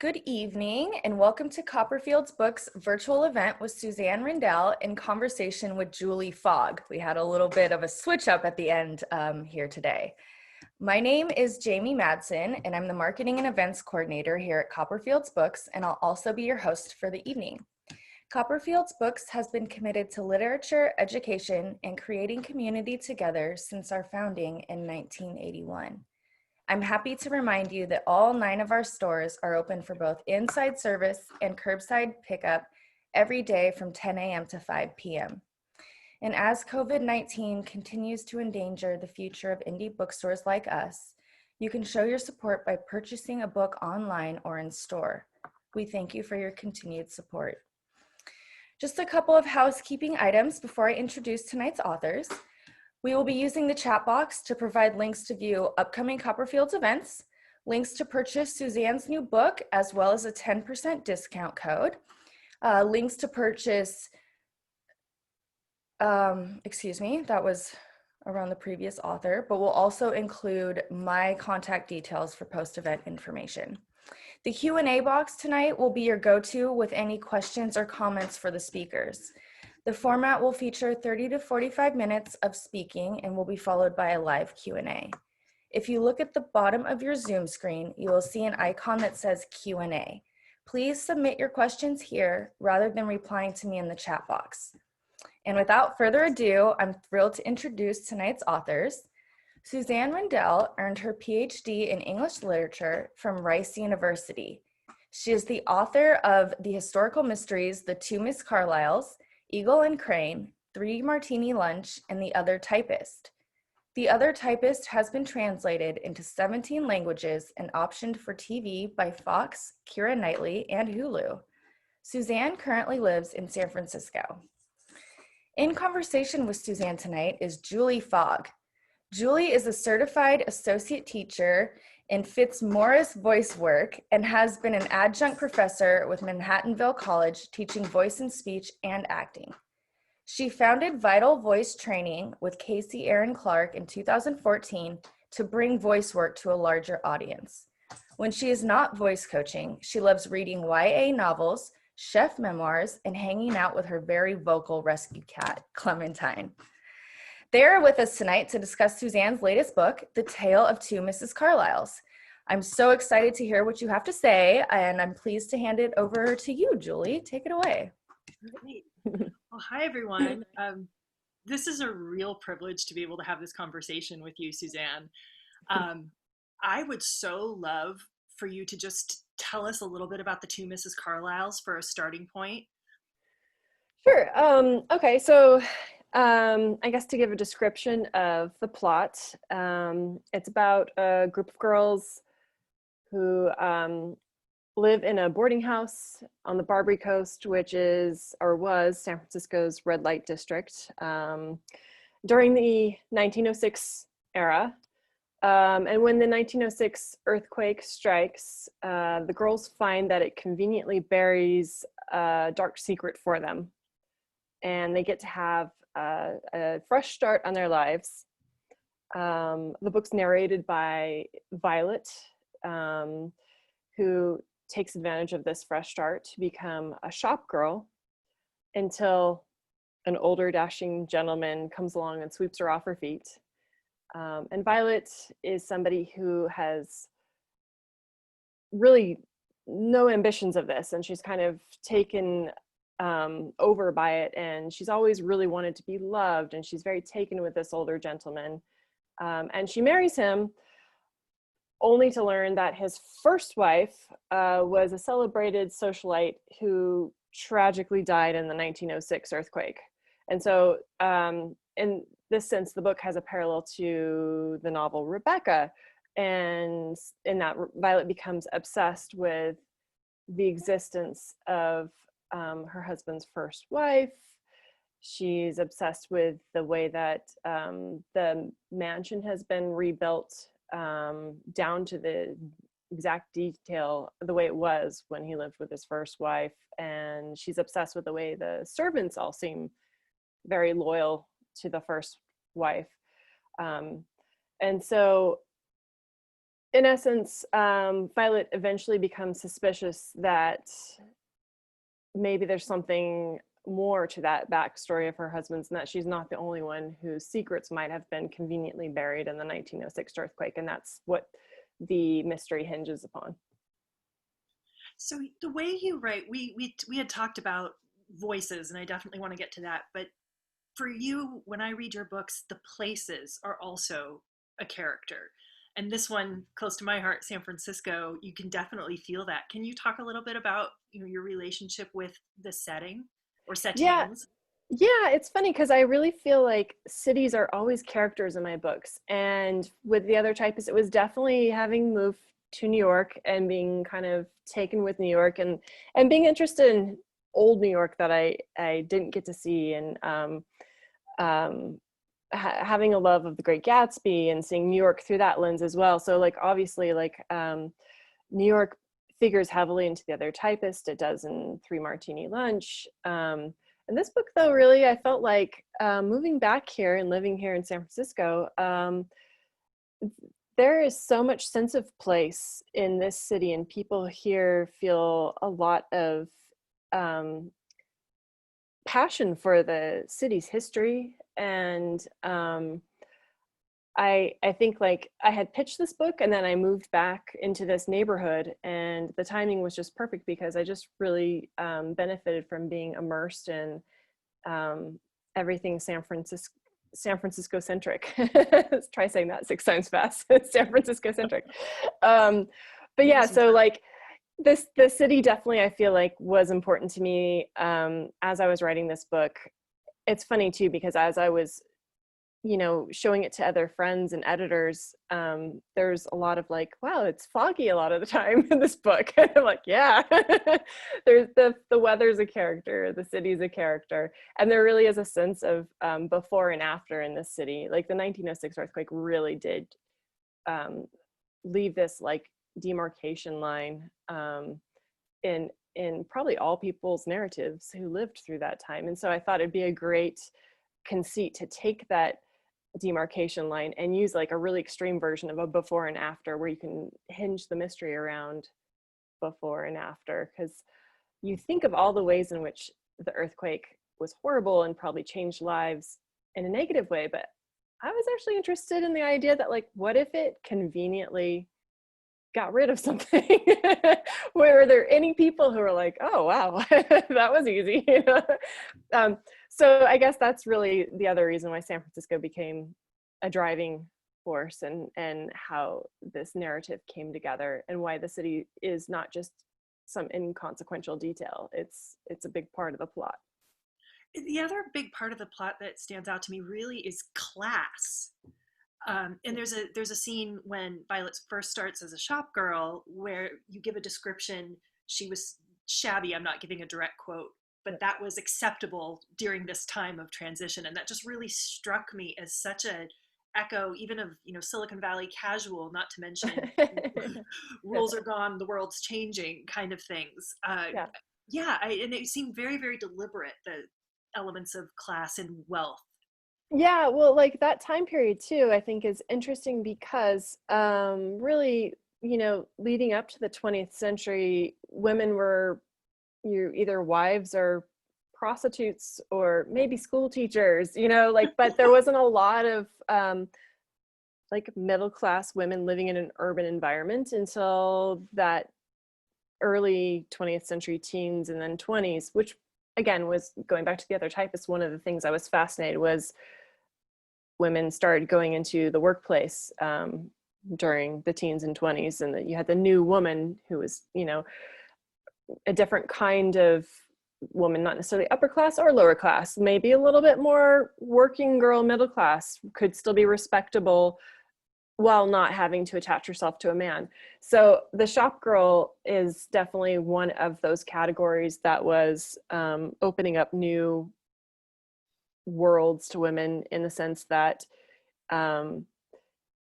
Good evening and welcome to Copperfield's Books virtual event with Suzanne Rindell in conversation with Julie Fogg. We had a little bit of a switch up at the end here today. My name is Jamie Madsen and I'm the Marketing and Events Coordinator here at Copperfield's Books, and I'll also be your host for the evening. Copperfield's Books has been committed to literature, education, and creating community together since our founding in 1981. I'm happy to remind you that all 9 of our stores are open for both inside service and curbside pickup every day from 10 a.m. to 5 p.m. And as COVID-19 continues to endanger the future of indie bookstores like us, you can show your support by purchasing a book online or in store. We thank you for your continued support. Just a couple of housekeeping items before I introduce tonight's authors. We will be using the chat box to provide links to view upcoming Copperfield's events, links to purchase Suzanne's new book, as well as a 10% discount code, links to purchase, that was around the previous author, but we'll also include my contact details for post-event information. The Q&A box tonight will be your go-to with any questions or comments for the speakers. The format will feature 30 to 45 minutes of speaking and will be followed by a live Q&A. If you look at the bottom of your Zoom screen, you will see an icon that says Q&A. Please submit your questions here rather than replying to me in the chat box. And without further ado, I'm thrilled to introduce tonight's authors. Suzanne Rindell earned her PhD in English Literature from Rice University. She is the author of the historical mysteries, The Two Mrs Carlisles, Eagle and Crane, Three-Martini Lunch, and The Other Typist. The Other Typist has been translated into 17 languages and optioned for TV by Fox, Keira Knightley, and Hulu. Suzanne currently lives in San Francisco. In conversation with Suzanne tonight is Julie Fogg. Julie is a certified associate teacher in Fitzmaurice voice work and has been an adjunct professor with Manhattanville College teaching voice and speech and acting. She founded Vital Voice Training with Casey Aaron Clark in 2014 to bring voice work to a larger audience. When she is not voice coaching, she loves reading YA novels, chef memoirs, and hanging out with her very vocal rescue cat, Clementine. They are with us tonight to discuss Suzanne's latest book, The Tale of Two Mrs Carlisles. I'm so excited to hear what you have to say, and I'm pleased to hand it over to you, Julie. Take it away. Great. Well, hi, everyone. This is a real privilege to be able to have this conversation with you, Suzanne. I would so love for you to just tell us a little bit about the Two Mrs Carlisles for a starting point. Sure. Okay, so I guess to give a description of the plot, it's about a group of girls who live in a boarding house on the Barbary Coast, which is, or was, San Francisco's red light district during the 1906 era. And when the 1906 earthquake strikes, the girls find that it conveniently buries a dark secret for them. And they get to have a fresh start on their lives. The book's narrated by Violet, who takes advantage of this fresh start to become a shop girl until an older dashing gentleman comes along and sweeps her off her feet. And Violet is somebody who has really no ambitions of this, and she's kind of taken over by it, and she's always really wanted to be loved, and she's very taken with this older gentleman, and she marries him only to learn that his first wife was a celebrated socialite who tragically died in the 1906 earthquake. And so in this sense, the book has a parallel to the novel Rebecca, and in that Violet becomes obsessed with the existence of her husband's first wife. She's obsessed with the way that the mansion has been rebuilt down to the exact detail, the way it was when he lived with his first wife. And she's obsessed with the way the servants all seem very loyal to the first wife. And so in essence, Violet eventually becomes suspicious that maybe there's something more to that backstory of her husband's, and that she's not the only one whose secrets might have been conveniently buried in the 1906 earthquake. And that's what the mystery hinges upon. So the way you write, we had talked about voices, and I definitely want to get to that. But for you, when I read your books, the places are also a character. And this one, close to my heart, San Francisco, you can definitely feel that. Can you talk a little bit about, you know, your relationship with the setting or Yeah, settings? yeah, it's funny because I really feel like cities are always characters in my books. And with The Other Typist, it was definitely having moved to New York and being kind of taken with New York, and being interested in old New York that I didn't get to see, and um, having a love of The Great Gatsby and seeing New York through that lens as well. So like obviously like New York figures heavily into The Other Typist. It does in Three-Martini Lunch. And this book, though, really, I felt like moving back here and living here in San Francisco, there is so much sense of place in this city, and people here feel a lot of passion for the city's history. And I think like I had pitched this book and then I moved back into this neighborhood, and the timing was just perfect because I just really benefited from being immersed in everything San Francisco centric. Let's try saying that 6 times fast. San Francisco centric. But yeah, so like the city definitely I feel like was important to me as I was writing this book. It's funny too, because as I was, you know, showing it to other friends and editors, there's a lot of like, wow, it's foggy a lot of the time in this book. I'm like, yeah, there's the weather's a character, the city's a character. And there really is a sense of before and after in this city. Like the 1906 earthquake really did leave this like demarcation line in probably all people's narratives who lived through that time. And so I thought it'd be a great conceit to take that demarcation line and use like a really extreme version of a before and after, where you can hinge the mystery around before and after. Because you think of all the ways in which the earthquake was horrible and probably changed lives in a negative way, but I was actually interested in the idea that like, what if it conveniently got rid of something? Were there any people who were like, oh wow, that was easy? So I guess that's really the other reason why San Francisco became a driving force, and how this narrative came together, and why the city is not just some inconsequential detail. It's a big part of the plot. The other big part of the plot that stands out to me really is class. And there's a scene when Violet first starts as a shop girl where you give a description. She was shabby. I'm not giving a direct quote, but that was acceptable during this time of transition. And that just really struck me as such a echo even of, you know, Silicon Valley casual, not to mention rules are gone, the world's changing kind of things. And it seemed very, very deliberate, the elements of class and wealth. Yeah, well, like that time period too, I think is interesting because really, you know, leading up to the 20th century, women were either wives or prostitutes or maybe school teachers, you know, like, but there wasn't a lot of like middle class women living in an urban environment until that early 20th century teens and then 20s, which again was going back to The Other Typist. One of the things I was fascinated was women started going into the workplace during the teens and 20s, and that you had the new woman who was, you know, a different kind of woman, not necessarily upper class or lower class, maybe a little bit more working girl, middle class, could still be respectable while not having to attach herself to a man. So the shop girl is definitely one of those categories that was opening up new worlds to women, in the sense that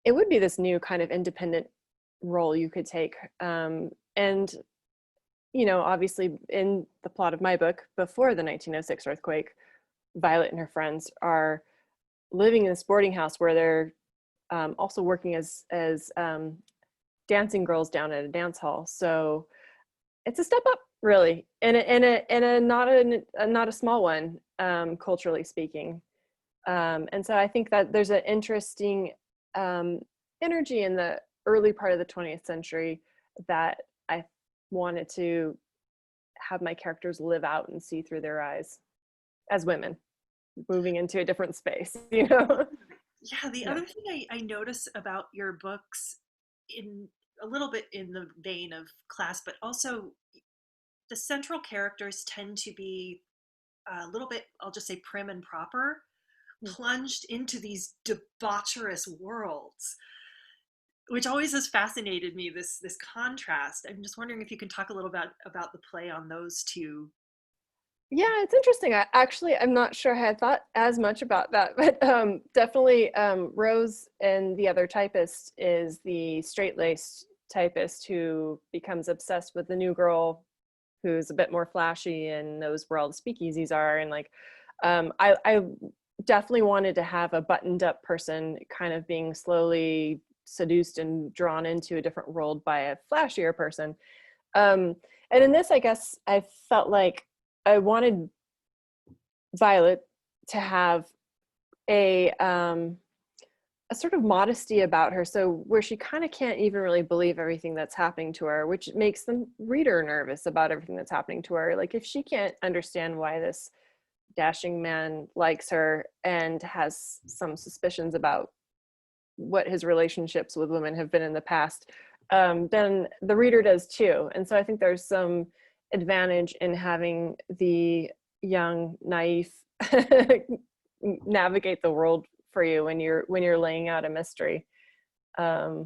it would be this new kind of independent role you could take. And, you know, obviously in the plot of my book, before the 1906 earthquake, Violet and her friends are living in this boarding house where they're also working as dancing girls down at a dance hall. So it's a step up, really, and not a small one, culturally speaking. And so I think that there's an interesting energy in the early part of the 20th century that I wanted to have my characters live out and see through their eyes as women moving into a different space, you know? Yeah, the other thing I notice about your books, in a little bit in the vein of class, but also the central characters tend to be a little bit, I'll just say, prim and proper, plunged into these debaucherous worlds, which always has fascinated me, this contrast. I'm just wondering if you can talk a little bit about the play on those two. Yeah, it's interesting. I'm not sure I had thought as much about that, but definitely Rose and the Other Typist is the straight-laced typist who becomes obsessed with the new girl who's a bit more flashy and knows where all the speakeasies are. And like, I definitely wanted to have a buttoned up person kind of being slowly seduced and drawn into a different world by a flashier person. And in this, I guess I felt like I wanted Violet to have a sort of modesty about her, so where she kind of can't even really believe everything that's happening to her, which makes the reader nervous about everything that's happening to her. Like, if she can't understand why this dashing man likes her and has some suspicions about what his relationships with women have been in the past, then the reader does too. And so I think there's some advantage in having the young, naive navigate the world for you when you're laying out a mystery. I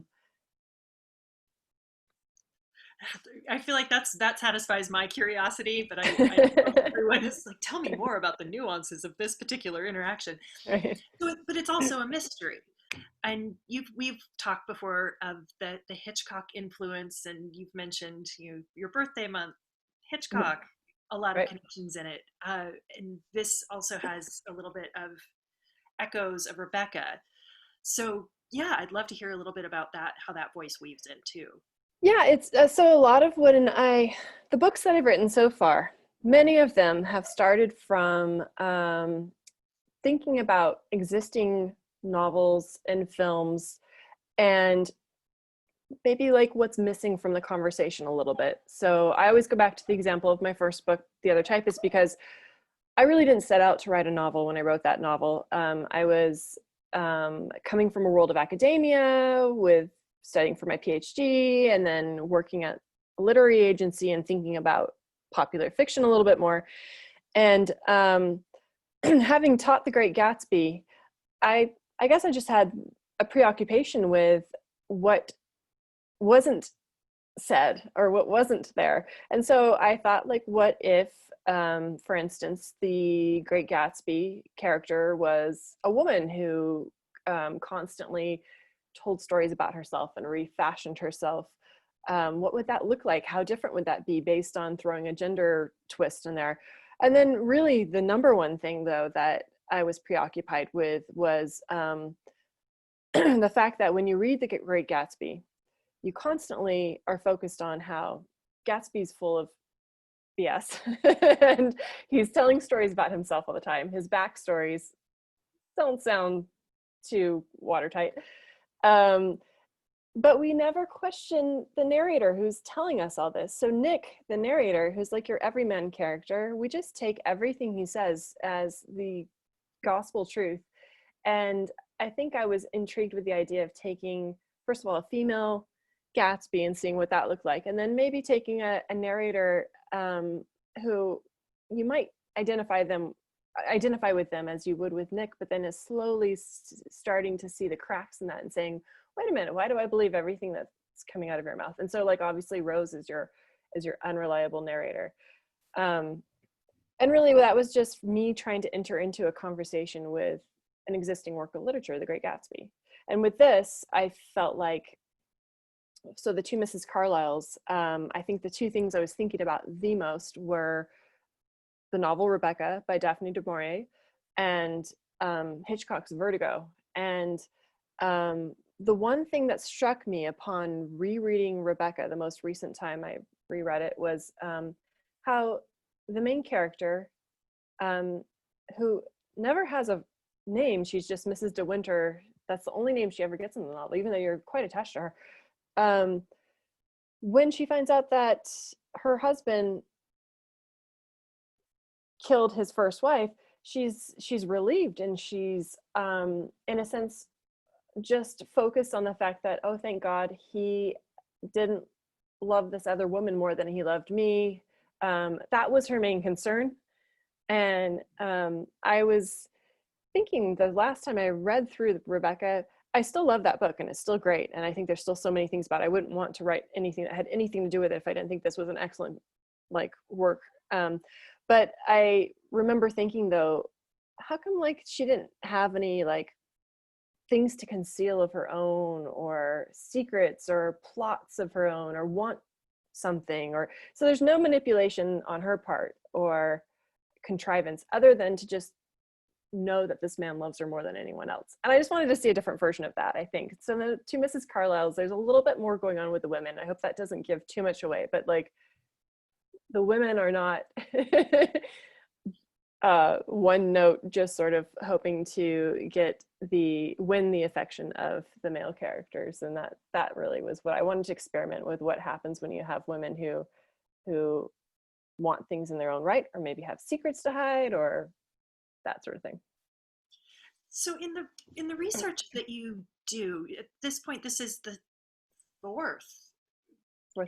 feel like that satisfies my curiosity, but I know everyone is like, tell me more about the nuances of this particular interaction. Right. So, but it's also a mystery. And we've talked before of the Hitchcock influence, and you've mentioned your birthday month, Hitchcock, a lot of Right. connections in it. And this also has a little bit of echoes of Rebecca. So yeah, I'd love to hear a little bit about that, how that voice weaves in too. Yeah, it's so a lot of the books that I've written so far, many of them have started from thinking about existing novels and films and maybe like what's missing from the conversation a little bit. So I always go back to the example of my first book, The Other Typist, because I really didn't set out to write a novel when I wrote that novel. I was coming from a world of academia with studying for my PhD and then working at a literary agency and thinking about popular fiction a little bit more. And having taught The Great Gatsby, I guess I just had a preoccupation with what wasn't said or what wasn't there. And so I thought, like, what if, for instance, the Great Gatsby character was a woman who constantly told stories about herself and refashioned herself? What would that look like? How different would that be based on throwing a gender twist in there? And then really the number one thing, though, that I was preoccupied with was the fact that when you read The Great Gatsby, you constantly are focused on how Gatsby's full of BS and he's telling stories about himself all the time. His backstories don't sound too watertight. But we never question the narrator who's telling us all this. So Nick, the narrator, who's like your everyman character, we just take everything he says as the gospel truth. And I think I was intrigued with the idea of taking, first of all, a female Gatsby and seeing what that looked like. And then maybe taking a narrator who you might identify with them as you would with Nick, but then is slowly starting to see the cracks in that and saying, wait a minute, why do I believe everything that's coming out of your mouth? And so, like, obviously Rose is your unreliable narrator. And really that was just me trying to enter into a conversation with an existing work of literature, The Great Gatsby. And with this, I felt like, so the Two Mrs Carlisles, I think the two things I was thinking about the most were the novel Rebecca by Daphne du Maurier and Hitchcock's Vertigo. And the one thing that struck me upon rereading Rebecca, the most recent time I reread it, was how the main character, who never has a name, she's just Mrs. De Winter. That's the only name she ever gets in the novel, even though you're quite attached to her. When she finds out that her husband killed his first wife, she's relieved, and she's in a sense just focused on the fact that, oh, thank God he didn't love this other woman more than he loved me. That was her main concern. And I was thinking the last time I read through Rebecca, I still love that book and it's still great. And I think there's still so many things about it. I wouldn't want to write anything that had anything to do with it if I didn't think this was an excellent work. But I remember thinking though, how come she didn't have any things to conceal of her own, or secrets or plots of her own, or want something, or so there's no manipulation on her part or contrivance other than to just know that this man loves her more than anyone else. And I just wanted to see a different version of that, I think. So the Two Mrs Carlisles, there's a little bit more going on with the women. I hope that doesn't give too much away, but the women are not one note, just sort of hoping to win the affection of the male characters. And that really was what I wanted to experiment with, what happens when you have women who want things in their own right, or maybe have secrets to hide, or that sort of thing. So in the research that you do at this point, this is the fourth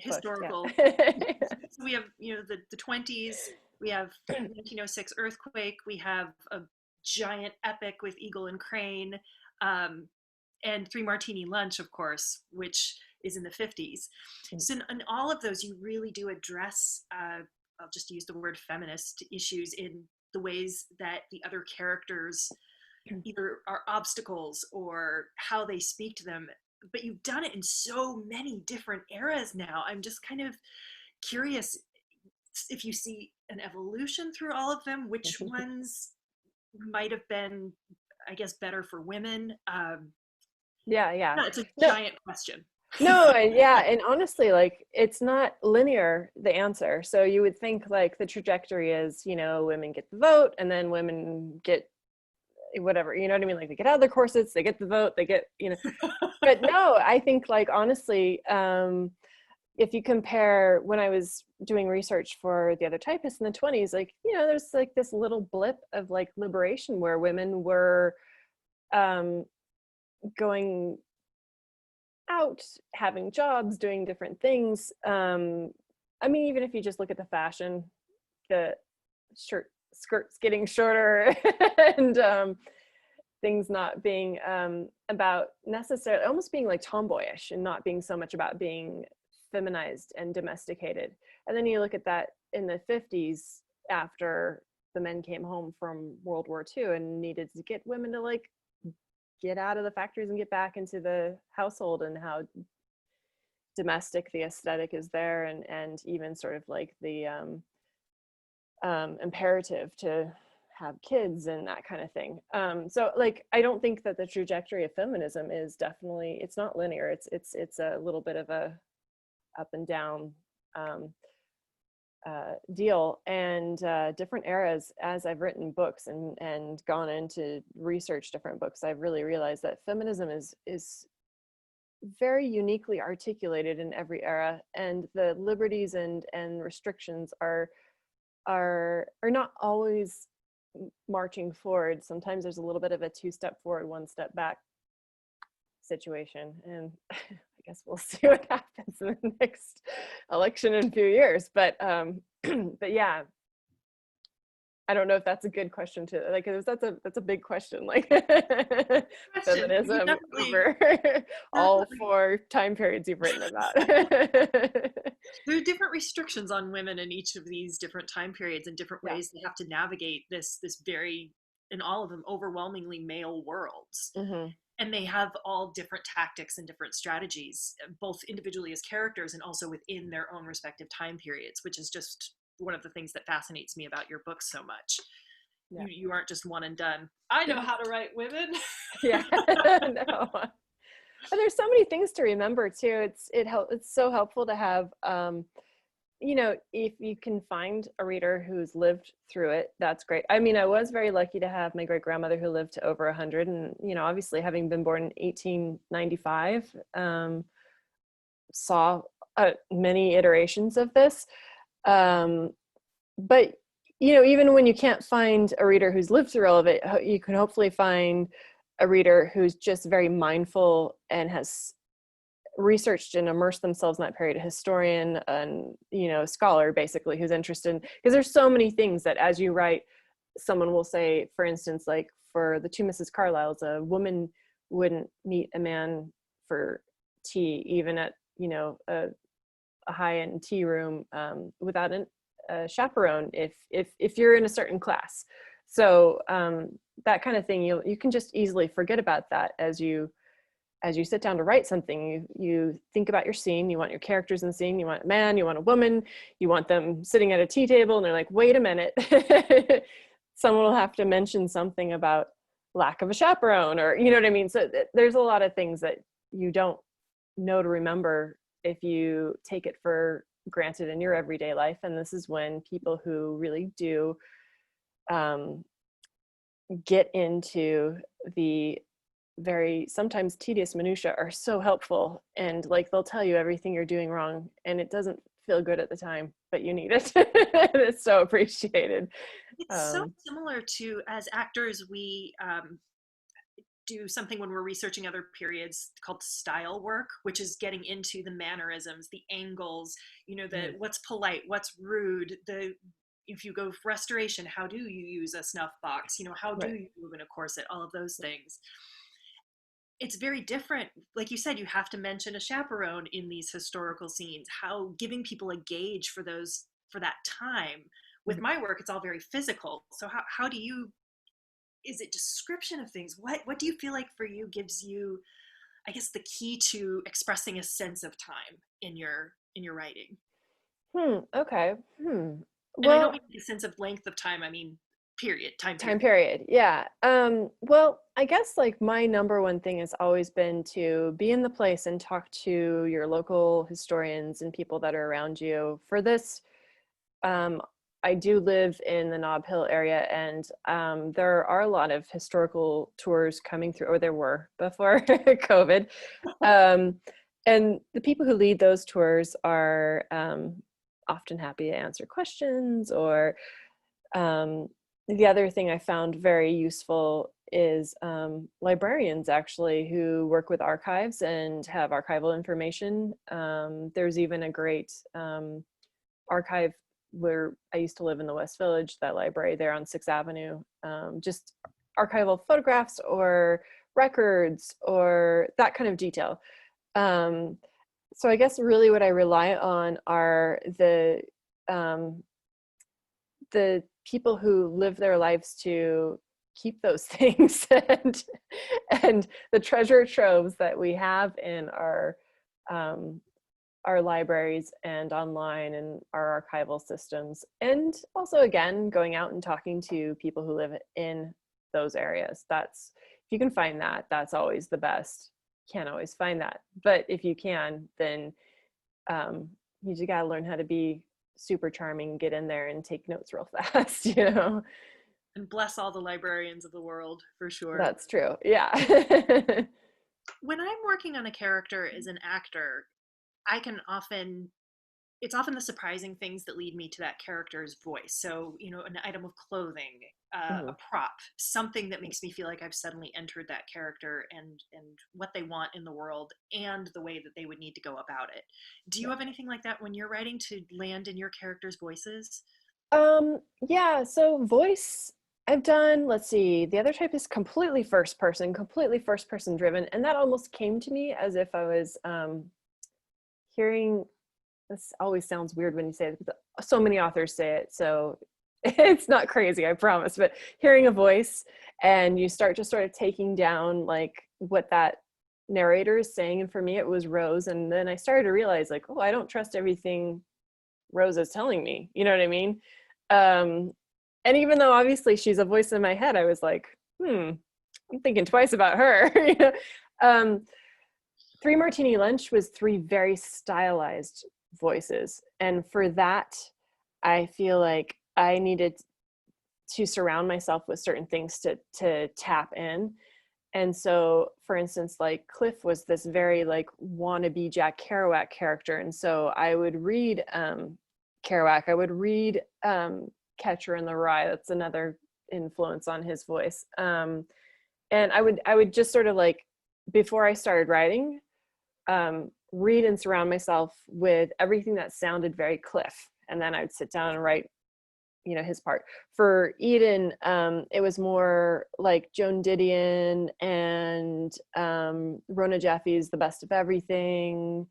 historical. Yeah. So we have the 20s, we have 1906 earthquake, we have a giant epic with Eagle and Crane, and Three-Martini Lunch, of course, which is in the 50s. So in all of those, you really do address, I'll just use the word feminist issues in the ways that the other characters either are obstacles or how they speak to them. But you've done it in so many different eras now. I'm just kind of curious if you see an evolution through all of them, which ones might have been, I guess, better for women. Yeah. It's a giant question. No, and honestly, it's not linear, the answer. So you would think the trajectory is, women get the vote, and then women get whatever, you know what I mean? They get out of their corsets, they get the vote, they get, but no, I think honestly, if you compare when I was doing research for The Other Typist in the 20s, there's this little blip of liberation where women were going out, having jobs, doing different things. I mean, even if you just look at the fashion, the skirts getting shorter and things not being about necessarily, almost being tomboyish, and not being so much about being feminized and domesticated. And then you look at that in the 50s, after the men came home from World War II and needed to get women to get out of the factories and get back into the household, and how domestic the aesthetic is there, and even sort of the imperative to have kids and that kind of thing. So I don't think that the trajectory of feminism is definitely, it's not linear. It's a little bit of a up and down deal, and different eras. As I've written books and gone into research different books, I've really realized that feminism is very uniquely articulated in every era, and the liberties and restrictions are not always marching forward. Sometimes there's a little bit of a 2-step forward, 1 step back situation, and I guess we'll see what happens in the next election in a few years. But yeah, I don't know if that's a good question to that's a big question, feminism over all 4 time periods you've written about. There are different restrictions on women in each of these different time periods, and different ways they have to navigate this very, in all of them, overwhelmingly male worlds. Mm-hmm. And they have all different tactics and different strategies, both individually as characters and also within their own respective time periods, which is just one of the things that fascinates me about your book so much. Yeah. You aren't just one and done. I know how to write women. Yeah. No. But there's so many things to remember too. It's so helpful to have, if you can find a reader who's lived through it, that's great. I mean, I was very lucky to have my great grandmother who lived to over 100, and obviously having been born in 1895, saw many iterations of this. But even when you can't find a reader who's lived through all of it, you can hopefully find a reader who's just very mindful and has researched and immersed themselves in that period, a historian and scholar basically who's interested, because there's so many things that as you write, someone will say, for instance, like for the Two Mrs Carlisles, a woman wouldn't meet a man for tea, even at a high-end tea room, without a chaperone if you're in a certain class. So that kind of thing, you can just easily forget about that as you sit down to write something. You think about your scene, you want your characters in the scene, you want a man, you want a woman, you want them sitting at a tea table, and they're like, wait a minute, someone will have to mention something about lack of a chaperone, or you know what I mean? So there's a lot of things that you don't know to remember if you take it for granted in your everyday life. And this is when people who really do get into the very sometimes tedious minutia are so helpful, and like they'll tell you everything you're doing wrong, and it doesn't feel good at the time, but you need it. It's so appreciated. It's so similar to, as actors, we do something when we're researching other periods called style work, which is getting into the mannerisms, the angles, what's polite, what's rude, if you go for restoration, how do you use a snuff box, how do you move in a corset, all of those things. It's very different. Like you said, you have to mention a chaperone in these historical scenes, how giving people a gauge for that time. With my work, it's all very physical. So how do you, is it description of things? What do you feel like for you gives you, I guess, the key to expressing a sense of time in your writing? Okay. And I don't mean the sense of length of time, I mean time period. Yeah. Well, I guess like my number one thing has always been to be in the place and talk to your local historians and people that are around you. For this, I do live in the Nob Hill area, and there are a lot of historical tours coming through, or there were before COVID. And the people who lead those tours are often happy to answer questions, or the other thing I found very useful is librarians actually who work with archives and have archival information. There's even a great archive where I used to live in the West Village, that library there on 6th Avenue, just archival photographs or records or that kind of detail. So I guess really what I rely on are the people who live their lives to keep those things, and the treasure troves that we have in our libraries and online and our archival systems. And also, again, going out and talking to people who live in those areas. If you can find that, that's always the best. Can't always find that, but if you can, then you just gotta learn how to be super charming, get in there and take notes real fast, And bless all the librarians of the world, for sure. That's true. Yeah. When I'm working on a character as an actor, it's often the surprising things that lead me to that character's voice. So, an item of clothing, a prop, something that makes me feel like I've suddenly entered that character and what they want in the world and the way that they would need to go about it. Do you have anything like that when you're writing to land in your characters' voices? Yeah, so voice I've done, let's see, The Other Typist completely first person driven. And that almost came to me as if I was hearing, this always sounds weird when you say it, but so many authors say it, so it's not crazy, I promise, but hearing a voice and you start just sort of taking down like what that narrator is saying. And for me, it was Rose. And then I started to realize like, oh, I don't trust everything Rose is telling me. You know what I mean? And even though obviously she's a voice in my head, I was like, I'm thinking twice about her. Three-Martini Lunch was three very stylized voices. And for that, I feel like I needed to surround myself with certain things to tap in. And so, for instance, like Cliff was this very like wannabe Jack Kerouac character. And so I would read Kerouac, I would read Catcher in the Rye. That's another influence on his voice. And I would just sort of like, before I started writing, read and surround myself with everything that sounded very Cliff. And then I'd sit down and write, you know, his part. For Eden, it was more like Joan Didion and Rona Jaffe's The Best of Everything,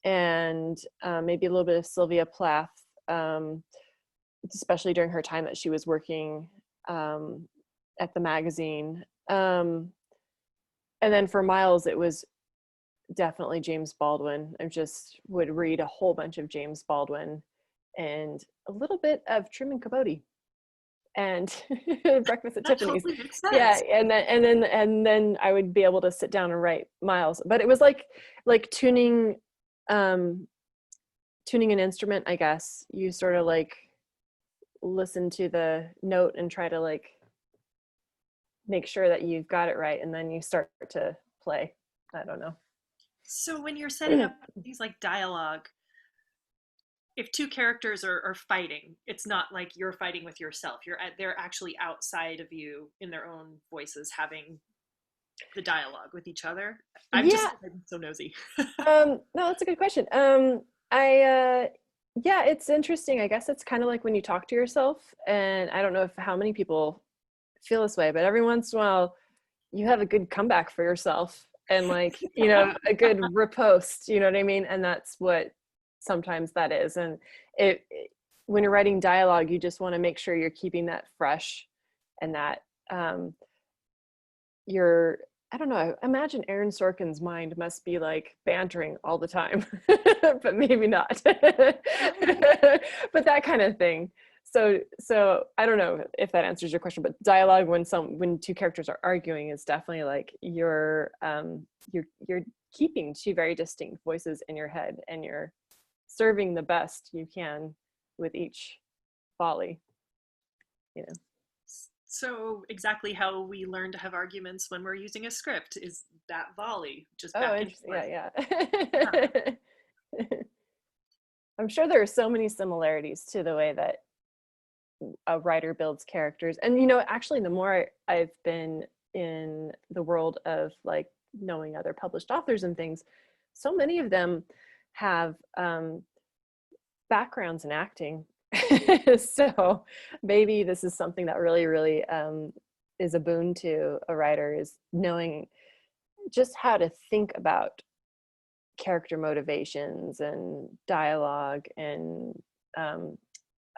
and maybe a little bit of Sylvia Plath, especially during her time that she was working at the magazine. And then for Miles, it was definitely James Baldwin. I just would read a whole bunch of James Baldwin and a little bit of Truman Capote and Breakfast at That Tiffany's. totally makes sense. Yeah, and then I would be able to sit down and write Miles. But it was like tuning an instrument, I guess. You sort of like listen to the note and try to like make sure that you've got it right, and then you start to play. I don't know. So when you're setting up things like dialogue, if two characters are fighting, it's not like you're fighting with yourself. They're actually outside of you in their own voices having the dialogue with each other. I'm so nosy. No, that's a good question. Yeah, it's interesting. I guess it's kind of like when you talk to yourself, and I don't know how many people feel this way, but every once in a while you have a good comeback for yourself and like, you know, a good riposte, you know what I mean? And that's what sometimes that is. And when you're writing dialogue, you just want to make sure you're keeping that fresh and that I don't know, I imagine Aaron Sorkin's mind must be like bantering all the time, but maybe not. But that kind of thing. So I don't know if that answers your question, but dialogue when two characters are arguing is definitely like you're keeping two very distinct voices in your head, and you're serving the best you can with each volley, you know. So exactly how we learn to have arguments when we're using a script is that volley, just back and forth. Yeah. I'm sure there are so many similarities to the way that a writer builds characters. And, you know, actually, the more I've been in the world of like knowing other published authors and things, so many of them have backgrounds in acting. So maybe this is something that really, really is a boon to a writer, is knowing just how to think about character motivations and dialogue and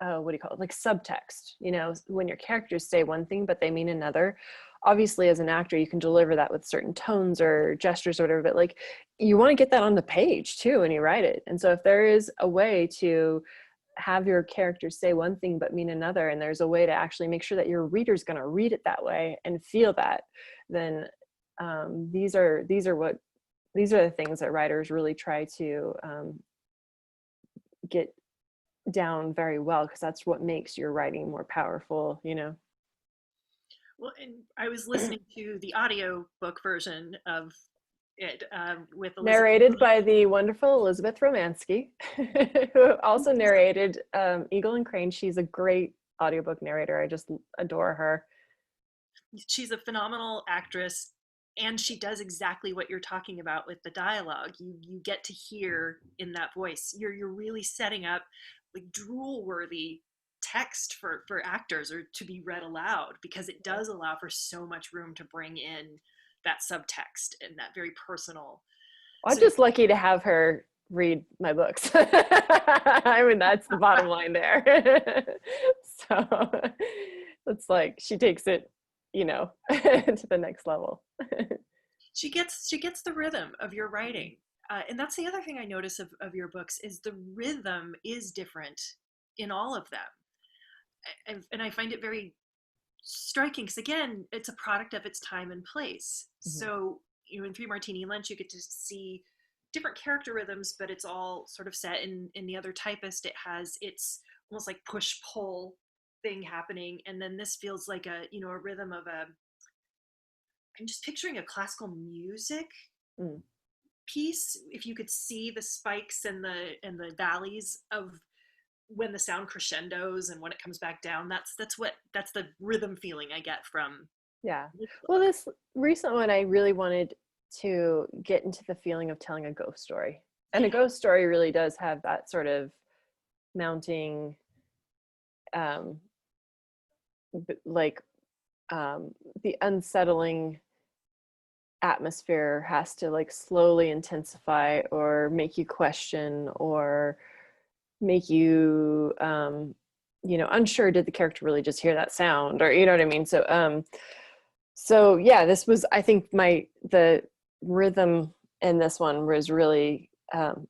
what do you call it, like subtext. You know, when your characters say one thing but they mean another, obviously as an actor you can deliver that with certain tones or gestures or whatever, but like you want to get that on the page too when you write it. And so if there is a way to have your characters say one thing but mean another, and there's a way to actually make sure that your reader's going to read it that way and feel that, then these are the things that writers really try to get down very well, because that's what makes your writing more powerful, you know. Well, and I was listening to the audio book version of it with Elizabeth Narrated by the wonderful Elizabeth Romansky, who also narrated Eagle and Crane. She's a great audiobook narrator. I just adore her. She's a phenomenal actress, and she does exactly what you're talking about with the dialogue. You get to hear in that voice. You're really setting up like drool-worthy text for actors or to be read aloud, because it does allow for so much room to bring in that subtext and that very personal. I'm just lucky to have her read my books. I mean, that's the bottom line there. So it's like she takes it, you know, to the next level. She gets the rhythm of your writing. And that's the other thing I notice of your books, is the rhythm is different in all of them. And I find it very striking, because again, it's a product of its time and place. Mm-hmm. So, you know, in Three-Martini Lunch, you get to see different character rhythms, but it's all sort of set in the other typist. It has its almost like push pull thing happening, and then this feels like a a rhythm of a. I'm just picturing a classical music Mm. piece. If you could see the spikes and the valleys of when the sound crescendos and when it comes back down, that's the rhythm feeling I get from Yeah. this Well, book. this recent one, I really wanted to get into the feeling of telling a ghost story. And a ghost story really does have that sort of mounting, um, like the unsettling atmosphere has to like slowly intensify or make you question or make you unsure, did the character really just hear that sound, or you know what I mean? So yeah, this was, I think, the rhythm in this one was really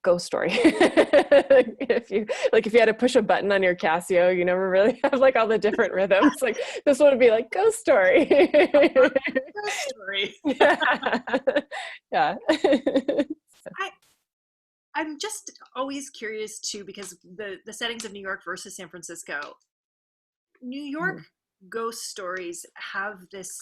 ghost story. if you had to push a button on your Casio, you never really have like all the different rhythms. Like this one would be like ghost story. Ghost story. Yeah. Yeah. I I'm just always curious too, because the settings of New York versus San Francisco. New York ghost stories have this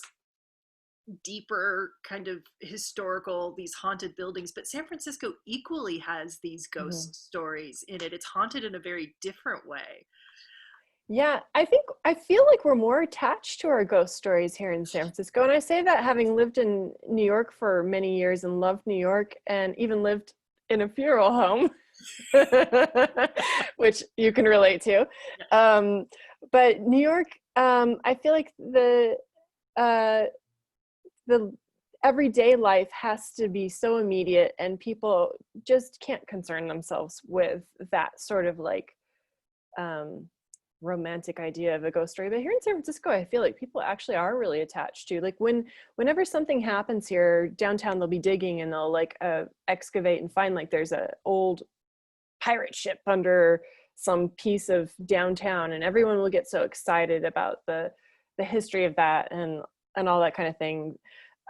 deeper kind of historical, these haunted buildings, but San Francisco equally has these Mhm. ghost stories in it. It's haunted in a very different way. Yeah, I feel like we're more attached to our ghost stories here in San Francisco. And I say that having lived in New York for many years and loved New York and even lived in a funeral home, which you can relate to. But New York, I feel like uh, the everyday life has to be so immediate and people just can't concern themselves with that sort of like um, romantic idea of a ghost story. But here in San Francisco, I feel like people actually are really attached to, like, whenever something happens here downtown, they'll be digging and they'll like excavate and find like there's a old pirate ship under some piece of downtown, and everyone will get so excited about the history of that and all that kind of thing.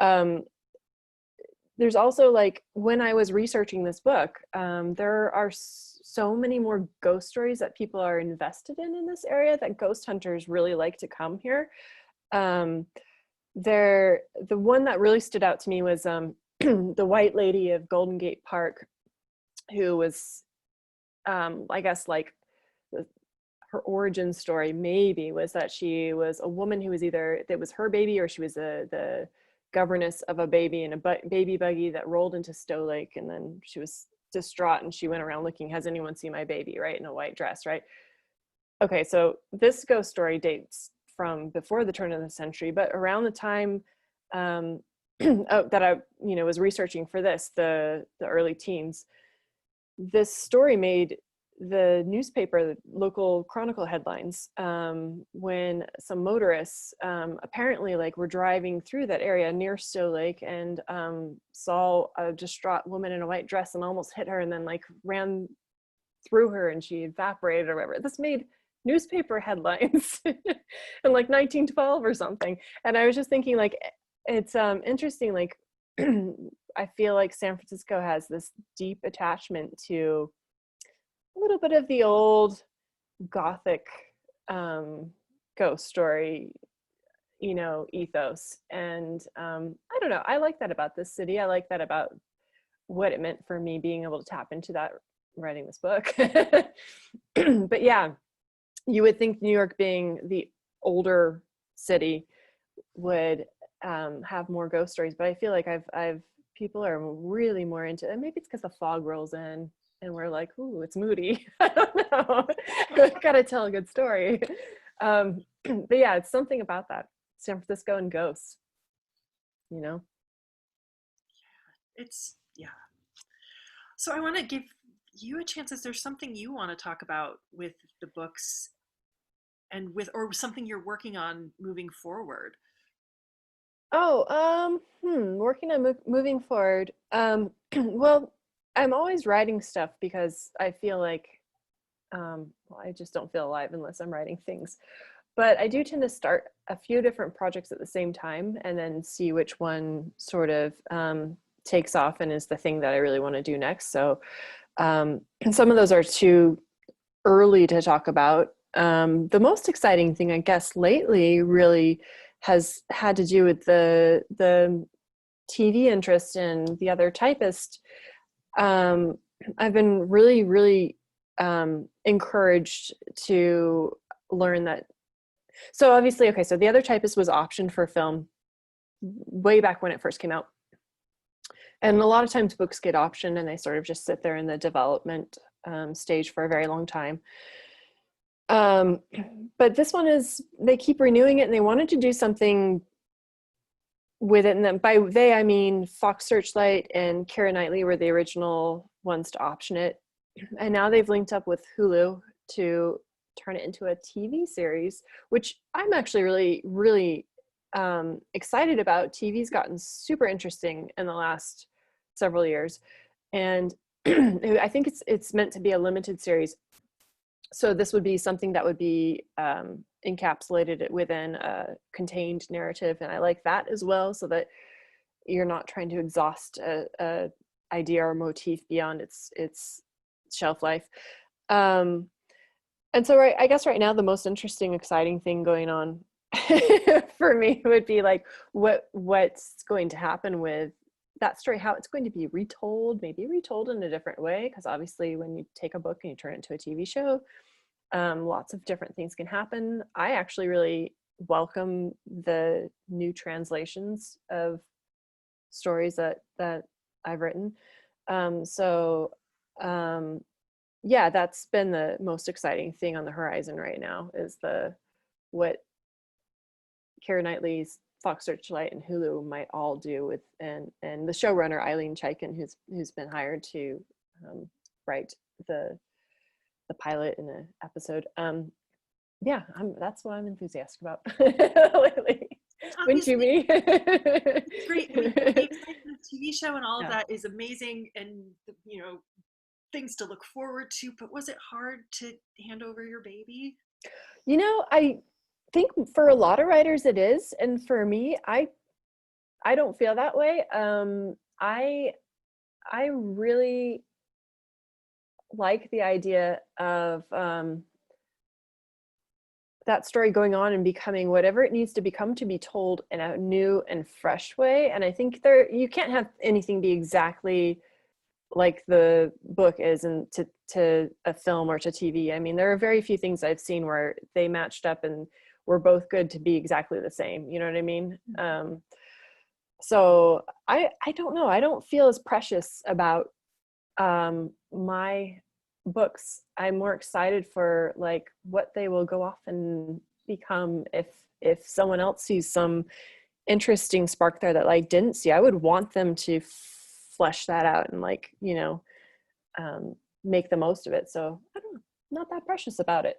um, there's also, like, when I was researching this book, there are so many more ghost stories that people are invested in this area, that ghost hunters really like to come here. um, the one that really stood out to me was the White Lady of Golden Gate Park, who was I guess like her origin story maybe was that she was a woman who was either, that was her baby, or she was the governess of a baby in a baby buggy that rolled into Stowe Lake, and then she was distraught and she went around looking, has anyone seen my baby, right, in a white dress, right? Okay, so this ghost story dates from before the turn of the century, but around the time um, that I was researching for this, the early teens, this story made the newspaper, the local chronicle headlines, when some motorists apparently like were driving through that area near Stowe Lake and saw a distraught woman in a white dress and almost hit her, and then like ran through her and she evaporated or whatever. This made newspaper headlines in like 1912 or something. And I was just thinking, like, it's interesting, like I feel like San Francisco has this deep attachment to a little bit of the old Gothic ghost story, ethos. And I don't know, I like that about this city. I like that about what it meant for me being able to tap into that writing this book. But yeah, you would think New York, being the older city, would have more ghost stories, but I feel like I've people are really more into it. Maybe it's because the fog rolls in and we're like, ooh, it's moody. I don't know. Gotta tell a good story. But yeah, it's something about that San Francisco and ghosts, you know. It's yeah. So I want to give you a chance. Is there something you want to talk about with the books and with, or something you're working on moving forward? Oh, working on moving forward. Well, I'm always writing stuff because I feel like well, I just don't feel alive unless I'm writing things. But I do tend to start a few different projects at the same time and then see which one sort of takes off and is the thing that I really want to do next. So and some of those are too early to talk about. The most exciting thing, I guess, lately really has had to do with the TV interest in The Other Typist. I've been really, really encouraged to learn that. So obviously, okay, so The Other Typist was optioned for film way back when it first came out. And a lot of times books get optioned and they sort of just sit there in the development stage for a very long time. But this one is, they keep renewing it and they wanted to do something with it. And then by they, I mean Fox Searchlight and Keira Knightley were the original ones to option it. And now they've linked up with Hulu to turn it into a TV series, which I'm actually really, really excited about. TV's gotten super interesting in the last several years. And I think it's meant to be a limited series. So this would be something that would be encapsulated within a contained narrative. And I like that as well, so that you're not trying to exhaust a idea or motif beyond its shelf life. And so I guess right now the most interesting, exciting thing going on for me would be like what's going to happen with that story, how it's going to be retold, maybe retold in a different way, because obviously when you take a book and you turn it into a TV show, lots of different things can happen. I actually really welcome the new translations of stories that I've written. Yeah, that's been the most exciting thing on the horizon right now, is what Keira Knightley's Fox Searchlight and Hulu might all do with, and the showrunner Eileen Chaikin, who's been hired to write the pilot in an episode. Yeah, that's what I'm enthusiastic about lately. Wouldn't you be? Great. I mean, the excitement of the TV show and all of that is amazing, and things to look forward to. But was it hard to hand over your baby? I think for a lot of writers it is, and for me, I don't feel that way. I really like the idea of that story going on and becoming whatever it needs to become to be told in a new and fresh way. And I think you can't have anything be exactly like the book is and to a film or to TV. I mean, there are very few things I've seen where they matched up and were both good to be exactly the same. You know what I mean? So I don't know. I don't feel as precious about my books. I'm more excited for like what they will go off and become. If someone else sees some interesting spark there that I didn't see, I would want them to flesh that out and make the most of it. So I don't know, not that precious about it.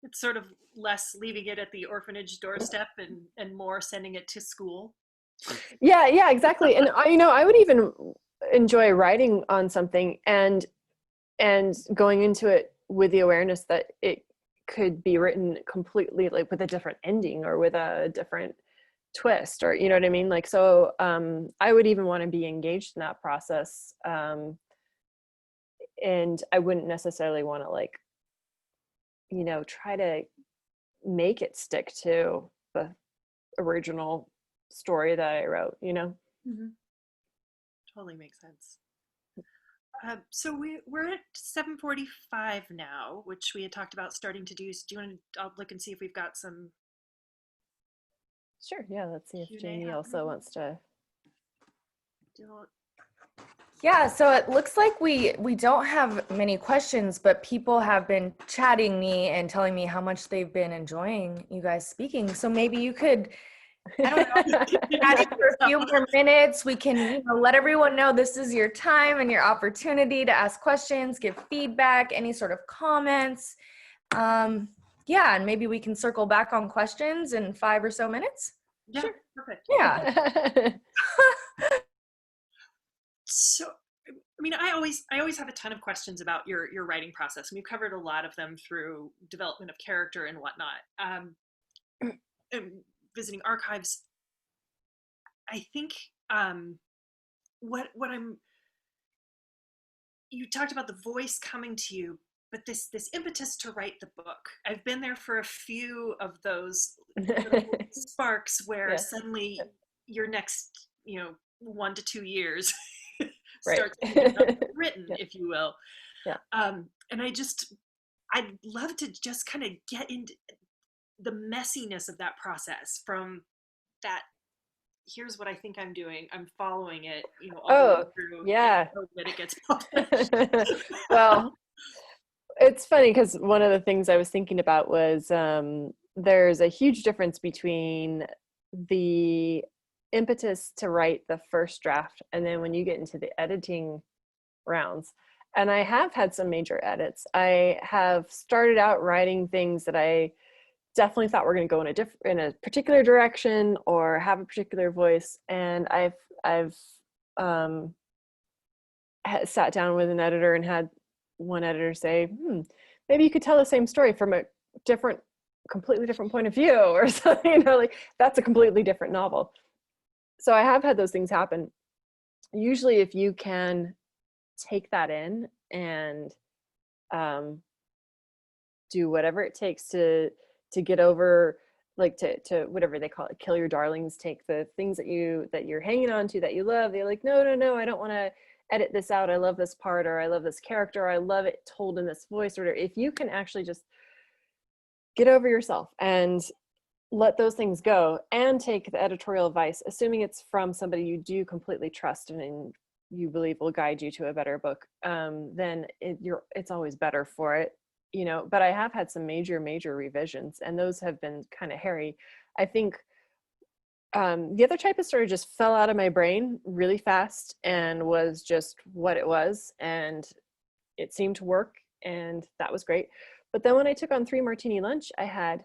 It's sort of less leaving it at the orphanage doorstep and more sending it to school. Yeah, exactly. And I would even enjoy writing on something and going into it with the awareness that it could be written completely like with a different ending or with a different twist, or you know what I mean? Like, so I would even want to be engaged in that process. And I wouldn't necessarily want to try to make it stick to the original story that I wrote, Mm-hmm. Totally makes sense. So we're at 7:45 now, which we had talked about starting to do. So do you want to, I'll look and see if we've got some. Sure. Yeah. Let's see if Q&A Jamie also wants to. Yeah, so it looks like we don't have many questions, but people have been chatting me and telling me how much they've been enjoying you guys speaking. So maybe you could, I don't know, chat for a few more minutes. We can let everyone know this is your time and your opportunity to ask questions, give feedback, any sort of comments. Yeah, and maybe we can circle back on questions in 5 or so minutes. Yeah, sure. Perfect. Yeah. So, I mean, I always have a ton of questions about your writing process, and we've covered a lot of them through development of character and whatnot. And visiting archives, I think what I'm, you talked about the voice coming to you, but this impetus to write the book. I've been there for a few of those little sparks where Yeah. suddenly your next, 1 to 2 years Right. starts to become written, Yeah. if you will. Yeah. And I'd love to just kind of get into the messiness of that process, from that, here's what I think I'm doing, I'm following it, all the way Oh, through, yeah. and when it gets published. Well, it's funny because one of the things I was thinking about was there's a huge difference between the impetus to write the first draft and then when you get into the editing rounds. And I have had some major edits. I have started out writing things that I definitely thought were going to go in a particular direction or have a particular voice, and I've sat down with an editor and had one editor say, maybe you could tell the same story from a completely different point of view, or something, like that's a completely different novel. So I have had those things happen. Usually if you can take that in and do whatever it takes to get over, like to whatever they call it, kill your darlings, take the things that you're hanging on to that you love, they're like, no, I don't want to edit this out, I love this part, or I love this character, or I love it told in this voice, or whatever. If you can actually just get over yourself and let those things go and take the editorial advice, assuming it's from somebody you do completely trust and you believe will guide you to a better book, then it's always better for it, but I have had some major revisions, and those have been kind of hairy. I think The Other Typist sort of just fell out of my brain really fast and was just what it was, and it seemed to work, and that was great. But then when I took on Three-Martini Lunch, I had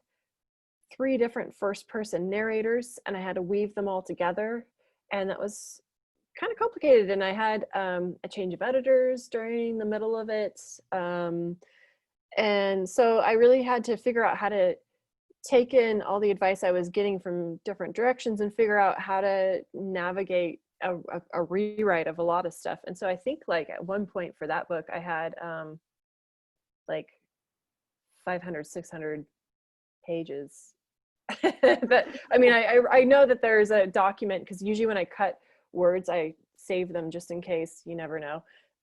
3 different first-person narrators, and I had to weave them all together, and that was kind of complicated. And I had a change of editors during the middle of it, and so I really had to figure out how to take in all the advice I was getting from different directions and figure out how to navigate a rewrite of a lot of stuff. And so I think like at one point for that book, I had like 500, 600 pages. But I mean, I know that there's a document, because usually when I cut words, I save them just in case, you never know.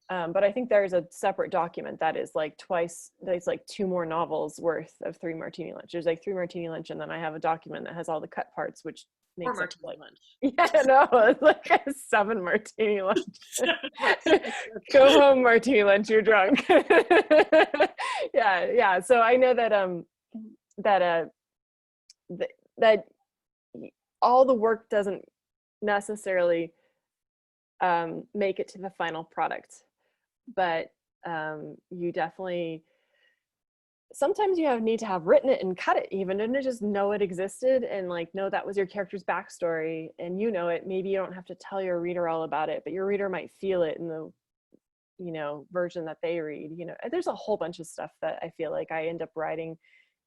But I think there's a separate document that is like that's like 2 more novels worth of Three-Martini Lunch. There's like Three-Martini Lunch, and then I have a document that has all the cut parts, which makes Or up martini like, lunch. yeah, no, it's like a 7 martini lunch. Go home, martini lunch, you're drunk. Yeah. So I know that that all the work doesn't necessarily make it to the final product, but you definitely, sometimes you need to have written it and cut it even, and to just know it existed and like know that was your character's backstory, and it. Maybe you don't have to tell your reader all about it, but your reader might feel it in the version that they read. There's a whole bunch of stuff that I feel like I end up writing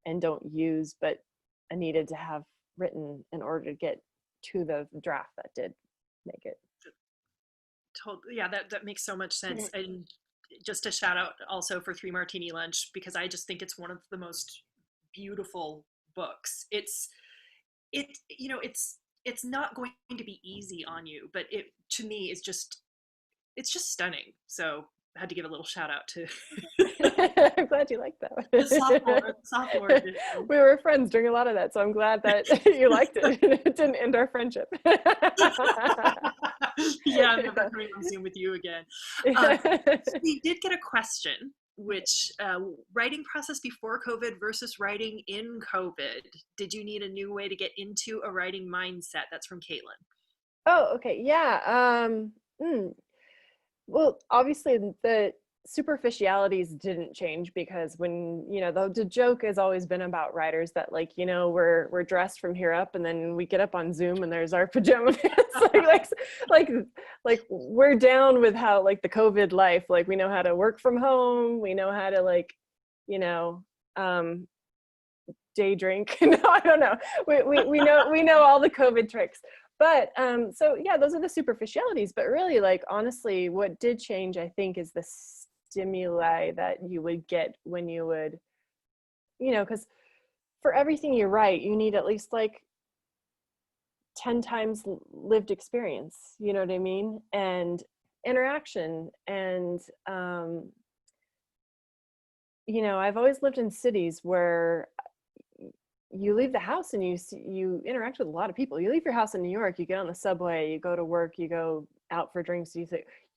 and don't use, but I needed to have written in order to get to the draft that did make it. Totally. Yeah, that makes so much sense. And just a shout out also for Three-Martini Lunch, because I just think it's one of the most beautiful books. It's not going to be easy on you, but it, to me, is just, it's just stunning. So I had to give a little shout out to I'm glad you liked that one. the sophomore edition. We were friends during a lot of that, so I'm glad that you liked it. It didn't end our friendship. Yeah, I'm never coming on Zoom with you again. We did get a question, which writing process before COVID versus writing in COVID. Did you need a new way to get into a writing mindset? That's from Caitlin. Oh, okay. Yeah. Well, obviously the superficialities didn't change, because when, the joke has always been about writers that like, we're dressed from here up, and then we get up on Zoom and there's our pajama pants. like we're down with how like the COVID life, like we know how to work from home. We know how to like, day drink. No, I don't know. We know all the COVID tricks. But so yeah, those are the superficialities, but really, like, honestly, what did change, I think, is the stimuli that you would get when you would, because for everything you write, you need at least like 10 times lived experience, you know what I mean? And interaction. And, I've always lived in cities where you leave the house and you interact with a lot of people. You leave your house in New York, you get on the subway, you go to work, you go out for drinks, you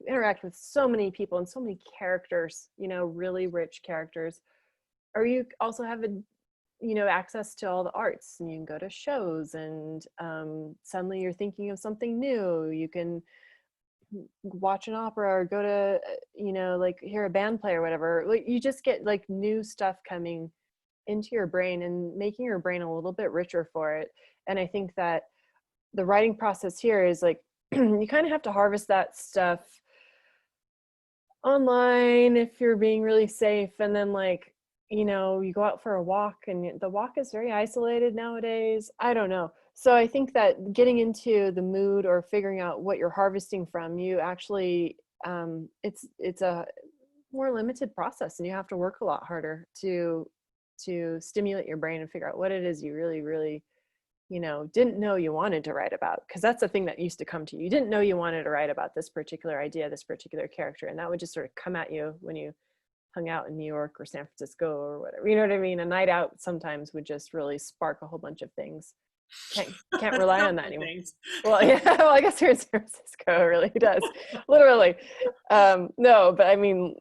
interact with so many people and so many characters, really rich characters. Or you also have access to all the arts, and you can go to shows, and suddenly you're thinking of something new. You can watch an opera or go to like hear a band play or whatever. Like, you just get like new stuff coming into your brain and making your brain a little bit richer for it. And I think that the writing process here is like you kind of have to harvest that stuff online if you're being really safe, and then like you go out for a walk, and the walk is very isolated nowadays. I don't know. So I think that getting into the mood or figuring out what you're harvesting from, you actually, it's a more limited process, and you have to work a lot harder to stimulate your brain and figure out what it is you really, really, didn't know you wanted to write about. Because that's the thing that used to come to you. You didn't know you wanted to write about this particular idea, this particular character, and that would just sort of come at you when you hung out in New York or San Francisco or whatever. You know what I mean? A night out sometimes would just really spark a whole bunch of things. Can't rely on that anymore. Well, yeah. Well, I guess here in San Francisco, it really does, literally. No, but I mean,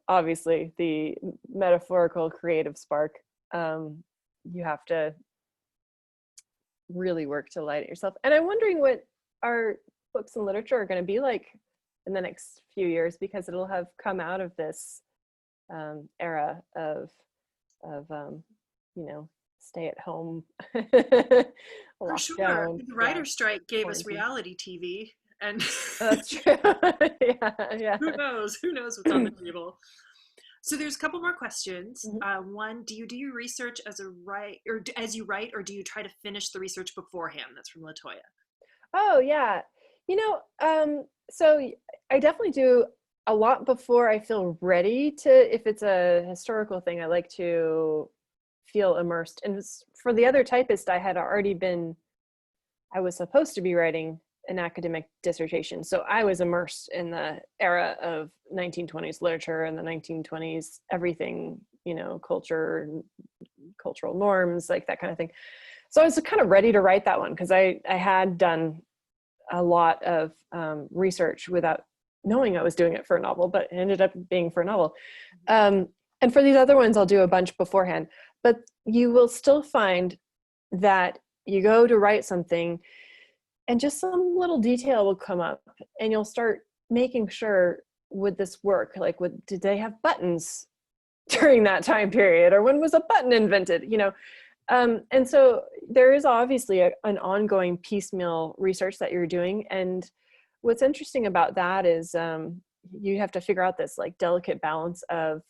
obviously the metaphorical creative spark. You have to really work to light it yourself. And I'm wondering what our books and literature are going to be like in the next few years, because it'll have come out of this era of stay at home. For sure. The writer's strike gave us reality TV, and that's true. Yeah. Who knows what's on the table. So there's a couple more questions. One, do you do your research as you write, or do you try to finish the research beforehand? That's from Latoya. Oh yeah. So I definitely do a lot before I feel ready to. If it's a historical thing, I like to feel immersed. And for The Other Typist, I was supposed to be writing an academic dissertation. So I was immersed in the era of 1920s literature and the 1920s, everything, culture, cultural norms, like that kind of thing. So I was kind of ready to write that one, because I had done a lot of research without knowing I was doing it for a novel, but it ended up being for a novel. And for these other ones, I'll do a bunch beforehand. But you will still find that you go to write something and just some little detail will come up, and you'll start making sure, would this work? Like, did they have buttons during that time period? Or when was a button invented? And so there is obviously an ongoing piecemeal research that you're doing. And what's interesting about that is you have to figure out this like delicate balance of,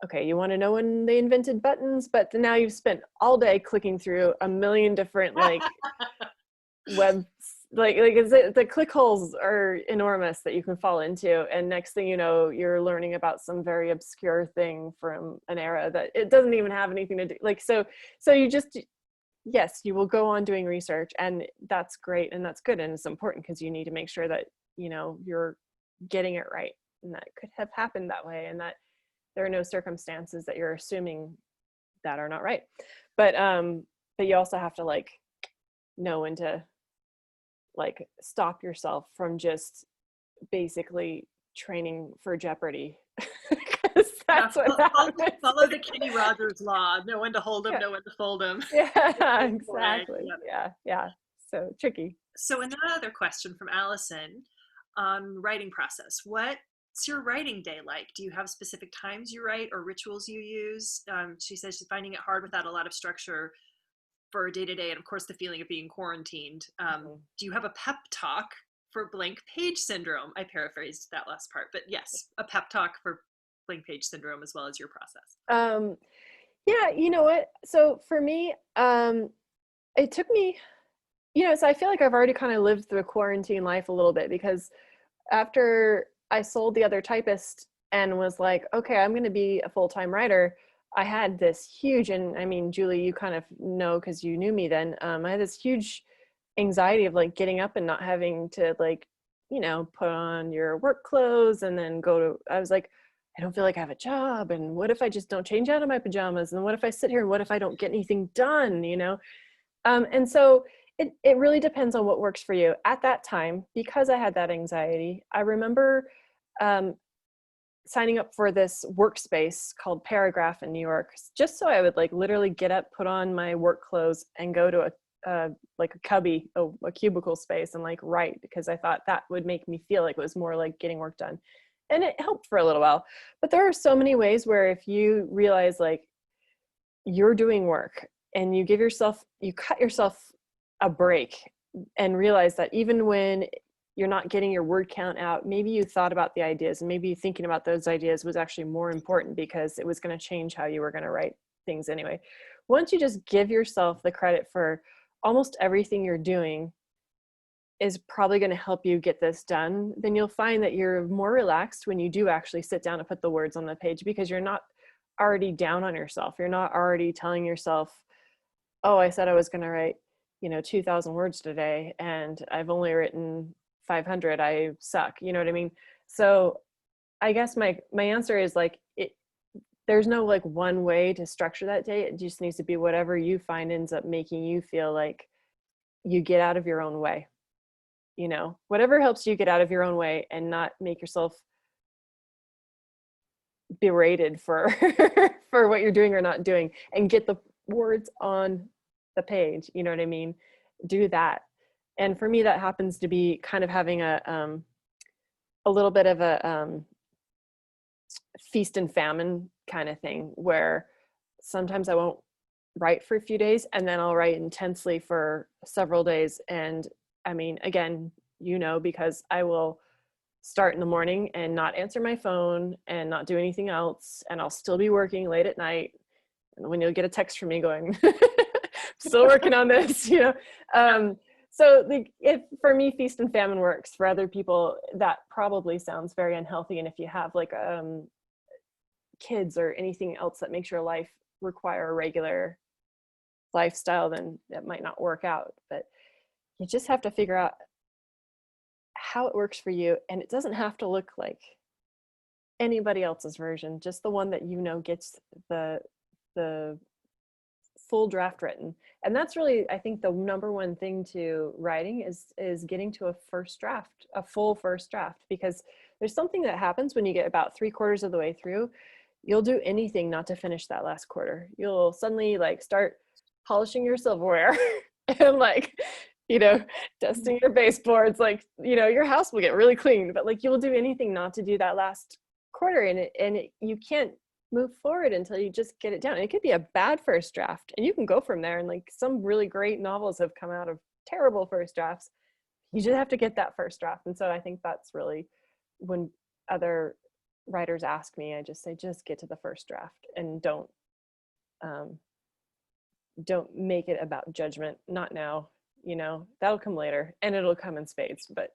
okay, you want to know when they invented buttons, but now you've spent all day clicking through a million different like web, like the click holes are enormous that you can fall into. And next thing you know, you're learning about some very obscure thing from an era that it doesn't even have anything to do. Like, so you just, yes, you will go on doing research, and that's great. And that's good. And it's important, because you need to make sure that, you're getting it right. And that could have happened that way. And that there are no circumstances that you're assuming that are not right. But you also have to like know when to like stop yourself from just basically training for Jeopardy. Because that's what happens. Follow the Kenny Rogers law. Know when to hold them, know when to fold them. Yeah, exactly. Yeah. So tricky. So another question from Allison on writing process. What's your writing day like? Do you have specific times you write or rituals you use? She says she's finding it hard without a lot of structure for day-to-day, and of course the feeling of being quarantined. Do you have a pep talk for blank page syndrome? I paraphrased that last part, but yes, a pep talk for blank page syndrome, as well as your process. Yeah, you know what? So for me, it took me So I feel like I've already kind of lived through quarantine life a little bit, because after I sold The Other Typist and was like, okay, I'm going to be a full-time writer, I had this huge, and I mean, Julie, you kind of know because you knew me then, I had this huge anxiety of like getting up and not having to like, put on your work clothes and then I was like, I don't feel like I have a job. And what if I just don't change out of my pajamas? And what if I sit here and what if I don't get anything done, And so it really depends on what works for you. At that time, because I had that anxiety, I remember signing up for this workspace called Paragraph in New York, just so I would like literally get up, put on my work clothes, and go to like a cubby, a cubicle space, and like write, because I thought that would make me feel like it was more like getting work done. And it helped for a little while. But there are so many ways where if you realize like you're doing work and you cut yourself a break and realize that even when you're not getting your word count out, maybe you thought about the ideas, and maybe thinking about those ideas was actually more important because it was going to change how you were going to write things anyway. Once you just give yourself the credit for almost everything you're doing is probably going to help you get this done, then you'll find that you're more relaxed when you do actually sit down and put the words on the page, because you're not already down on yourself. You're not already telling yourself, oh, I said I was going to write 2,000 words today and I've only written 500. I suck. You know what I mean? So I guess my answer is like, there's no like one way to structure that day. It just needs to be whatever you find ends up making you feel like you get out of your own way. Whatever helps you get out of your own way and not make yourself berated for for what you're doing or not doing, and get the words on the page. You know what I mean? Do that. And for me, that happens to be kind of having a little bit of a feast and famine kind of thing, where sometimes I won't write for a few days and then I'll write intensely for several days. And I mean, again, because I will start in the morning and not answer my phone and not do anything else, and I'll still be working late at night. And when you'll get a text from me going, still working on this, So if for me, feast and famine works. For other people, that probably sounds very unhealthy. And if you have like kids or anything else that makes your life require a regular lifestyle, then that might not work out. But you just have to figure out how it works for you. And it doesn't have to look like anybody else's version, just the one that gets the full draft written. And that's really, I think, the number one thing to writing is getting to a full first draft, because there's something that happens when you get about 3/4 of the way through. You'll do anything not to finish that last quarter. You'll suddenly like start polishing your silverware and like, dusting your baseboards, like, your house will get really clean, but like you'll do anything not to do that last quarter, and you can't move forward until you just get it down. And it could be a bad first draft, and you can go from there. And like some really great novels have come out of terrible first drafts. You just have to get that first draft. And so I think that's really, when other writers ask me, I just say, just get to the first draft, and don't make it about judgment. Not now, that'll come later, and it'll come in spades, but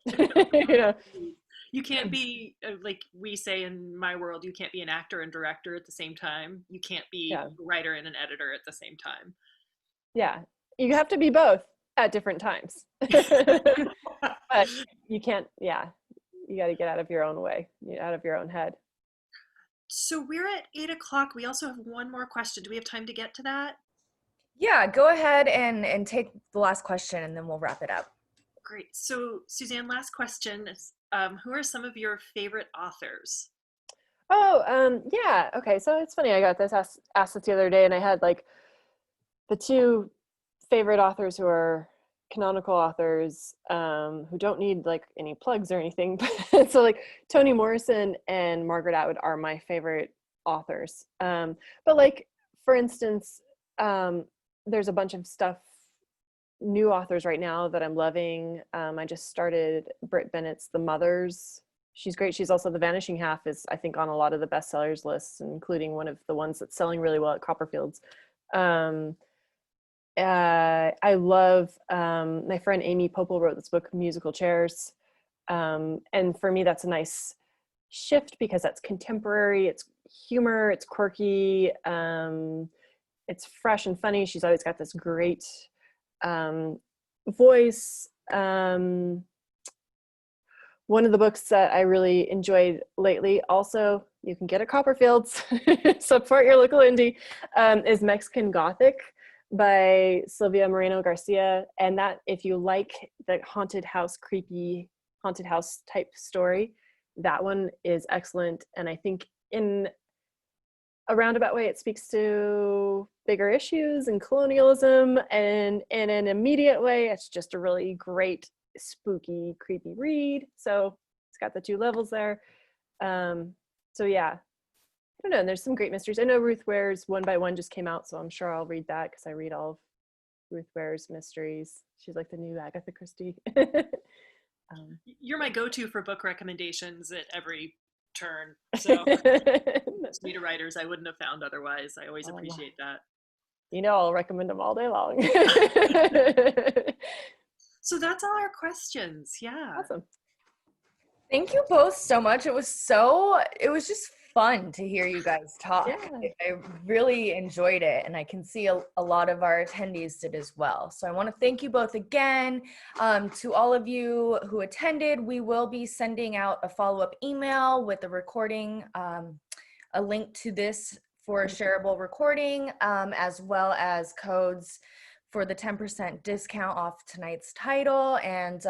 You can't be, like we say in my world, you can't be an actor and director at the same time. You can't be a writer and an editor at the same time. Yeah, you have to be both at different times. But you can't, you got to get out of your own way, out of your own head. So we're at 8:00. We also have one more question. Do we have time to get to that? Yeah, go ahead and take the last question, and then we'll wrap it up. Great. So Suzanne, last question is, who are some of your favorite authors? Oh, yeah. Okay. So it's funny. I got this asked this the other day, and I had like the two favorite authors who are canonical authors, who don't need like any plugs or anything. So like Toni Morrison and Margaret Atwood are my favorite authors. But like, for instance, there's a bunch of new authors right now that I'm loving. I just started Britt Bennett's The Mothers. She's great. She's also The Vanishing Half is, I think, on a lot of the bestsellers lists, including one of the ones that's selling really well at Copperfield's. I love, my friend Amy Popel wrote this book, Musical Chairs. And for me, that's a nice shift because that's contemporary, it's humor, it's quirky, it's fresh and funny. She's always got this great voice. One of the books that I really enjoyed lately, also you can get at Copperfield's, support your local indie, is Mexican Gothic by Silvia Moreno Garcia. And that, if you like the haunted house, creepy haunted house type story, that one is excellent. And I think in a roundabout way, it speaks to bigger issues and colonialism, and in an immediate way, it's just a really great, spooky, creepy read. So it's got the two levels there. So yeah, I don't know. And there's some great mysteries. I know Ruth Ware's One by One just came out, so I'm sure I'll read that because I read all of Ruth Ware's mysteries. She's like the new Agatha Christie. You're my go-to for book recommendations at every turn. So Rita writers I wouldn't have found otherwise. I always appreciate that. You know, I'll recommend them all day long. So that's all our questions. Yeah. Awesome. Thank you both so much. It was just fun to hear you guys talk. Yeah. I really enjoyed it, and I can see a lot of our attendees did as well. So I want to thank you both again. To all of you who attended, we will be sending out a follow-up email with a recording, a link to this for a shareable recording, as well as codes for the 10% discount off tonight's title, and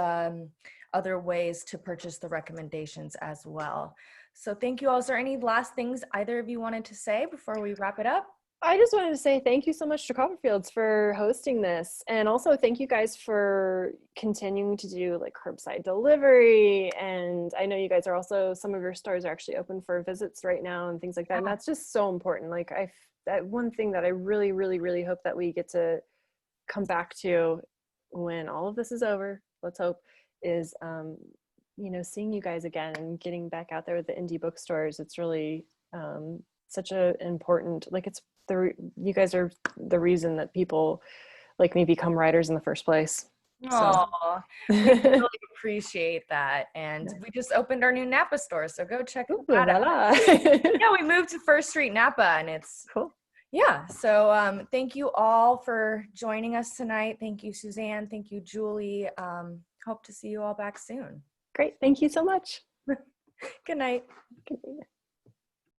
other ways to purchase the recommendations as well. So thank you all. Is there any last things either of you wanted to say before we wrap it up? I just wanted to say thank you so much to Copperfields for hosting this. And also thank you guys for continuing to do like curbside delivery. And I know you guys are also, some of your stores are actually open for visits right now and things like that. And that's just so important. Like that one thing that I really, really, really hope that we get to come back to when all of this is over, let's hope, is you know, seeing you guys again and getting back out there with the indie bookstores. It's really such a important, like, it's you guys are the reason that people like me become writers in the first place. Oh, we really appreciate that. And we just opened our new Napa store, so go check that out. Yeah, we moved to First Street Napa, and it's cool. Yeah, so thank you all for joining us tonight. Thank you, Suzanne. Thank you, Julie. Hope to see you all back soon. Great. Thank you so much. Good night. Good night.